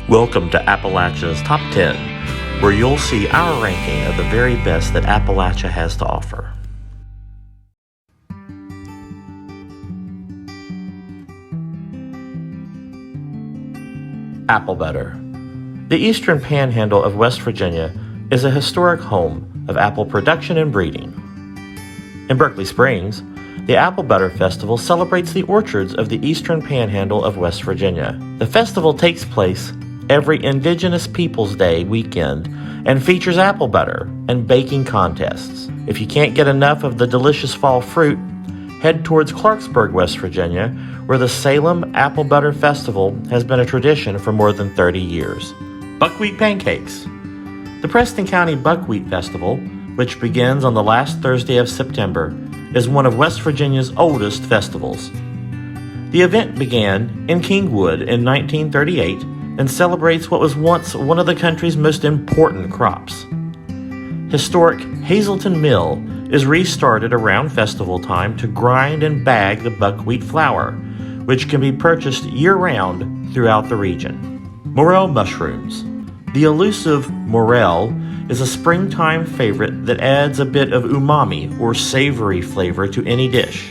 Welcome to Appalachia's Top 10, where you'll see our ranking of the very best that Appalachia has to offer. Apple butter. The eastern panhandle of West Virginia is a historic home of apple production and breeding. In Berkeley Springs, the Apple Butter Festival celebrates the orchards of the eastern panhandle of West Virginia. The festival takes place every Indigenous Peoples Day weekend and features apple butter and baking contests. If you can't get enough of the delicious fall fruit, head towards Clarksburg, West Virginia, where the Salem Apple Butter Festival has been a tradition for more than 30 years. Buckwheat Pancakes. The Preston County Buckwheat Festival, which begins on the last Thursday of September, is one of West Virginia's oldest festivals. The event began in Kingwood in 1938 and celebrates what was once one of the country's most important crops. Historic Hazelton Mill is restarted around festival time to grind and bag the buckwheat flour, which can be purchased year-round throughout the region. Morel Mushrooms. The elusive morel is a springtime favorite that adds a bit of umami or savory flavor to any dish.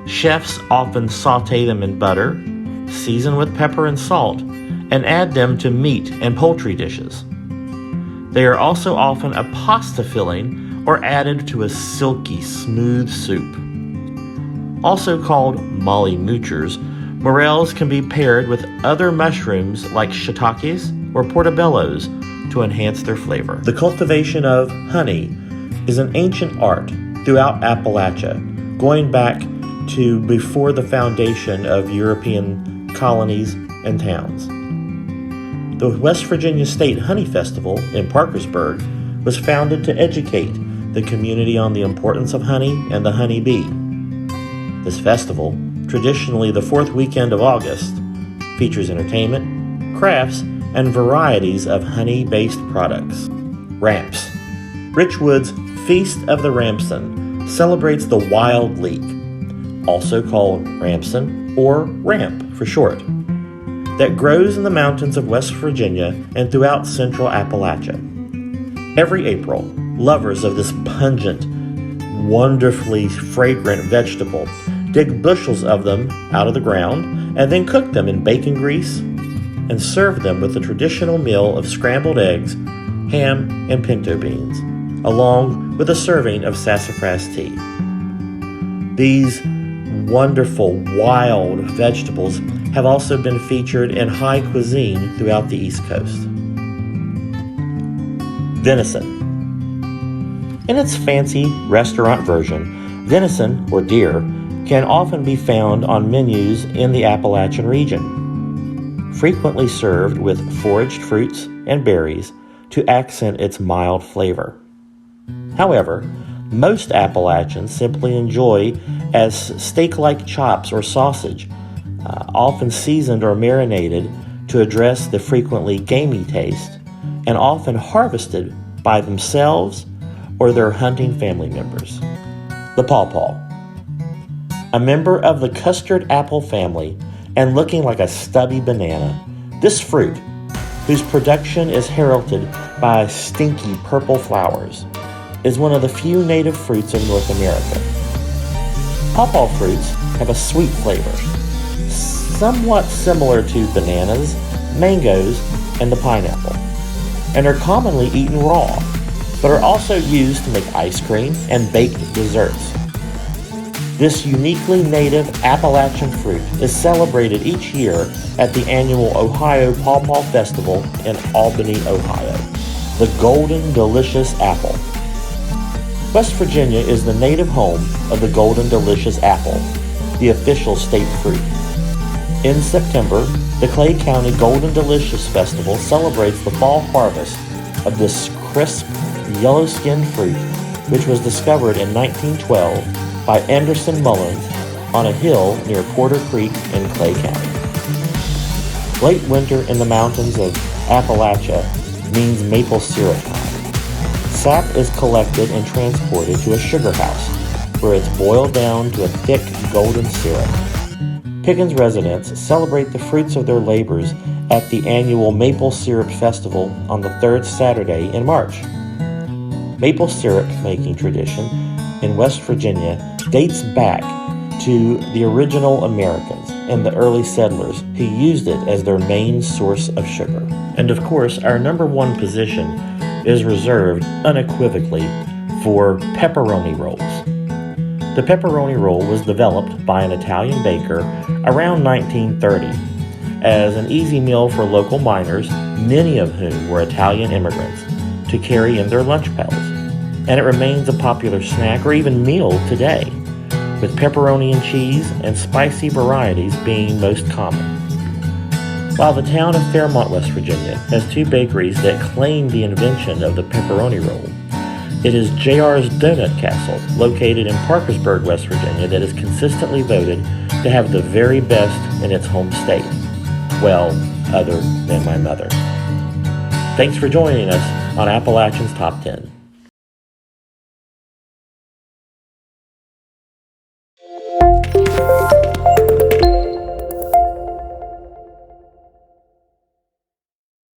Chefs often saute them in butter, season with pepper and salt, and add them to meat and poultry dishes. They are also often a pasta filling or added to a silky, smooth soup. Also called molly moochers, morels can be paired with other mushrooms like shiitakes or portobellos to enhance their flavor. The cultivation of honey is an ancient art throughout Appalachia, going back to before the foundation of European colonies and towns. The West Virginia State Honey Festival in Parkersburg was founded to educate the community on the importance of honey and the honeybee. This festival, traditionally the fourth weekend of August, features entertainment, crafts, and varieties of honey-based products. Ramps. Richwood's Feast of the Ramson celebrates the wild leek, also called Ramson or Ramp for short, that grows in the mountains of West Virginia and throughout central Appalachia. Every April, lovers of this pungent, wonderfully fragrant vegetable dig bushels of them out of the ground and then cook them in bacon grease and serve them with the traditional meal of scrambled eggs, ham, and pinto beans, along with a serving of sassafras tea. These wonderful wild vegetables have also been featured in high cuisine throughout the East Coast. Venison. In its fancy restaurant version, venison, or deer, can often be found on menus in the Appalachian region, frequently served with foraged fruits and berries to accent its mild flavor. However, most Appalachians simply enjoy as steak-like chops or sausage, often seasoned or marinated to address the frequently gamey taste, and often harvested by themselves or their hunting family members. The pawpaw. A member of the custard apple family and looking like a stubby banana, this fruit, whose production is heralded by stinky purple flowers, is one of the few native fruits in North America. Pawpaw fruits have a sweet flavor, somewhat similar to bananas, mangoes, and the pineapple, and are commonly eaten raw, but are also used to make ice cream and baked desserts. This uniquely native Appalachian fruit is celebrated each year at the annual Ohio Pawpaw Festival in Albany, Ohio. The Golden Delicious Apple. West Virginia is the native home of the Golden Delicious Apple, the official state fruit. In September, the Clay County Golden Delicious Festival celebrates the fall harvest of this crisp, yellow-skinned fruit, which was discovered in 1912 by Anderson Mullins on a hill near Porter Creek in Clay County. Late winter in the mountains of Appalachia means maple syrup time. Sap is collected and transported to a sugar house, where it's boiled down to a thick golden syrup. Pickens residents celebrate the fruits of their labors at the annual Maple Syrup Festival on the third Saturday in March. Maple syrup making tradition in West Virginia dates back to the original Americans and the early settlers who used it as their main source of sugar. And of course, our number one position is reserved unequivocally for pepperoni rolls. The pepperoni roll was developed by an Italian baker around 1930 as an easy meal for local miners, many of whom were Italian immigrants, to carry in their lunch pails. And it remains a popular snack or even meal today, with pepperoni and cheese and spicy varieties being most common. While the town of Fairmont, West Virginia, has two bakeries that claim the invention of the pepperoni roll, it is J.R.'s Donut Castle, located in Parkersburg, West Virginia, that is consistently voted to have the very best in its home state. Well, other than my mother. Thanks for joining us on Appalachian's Top 10.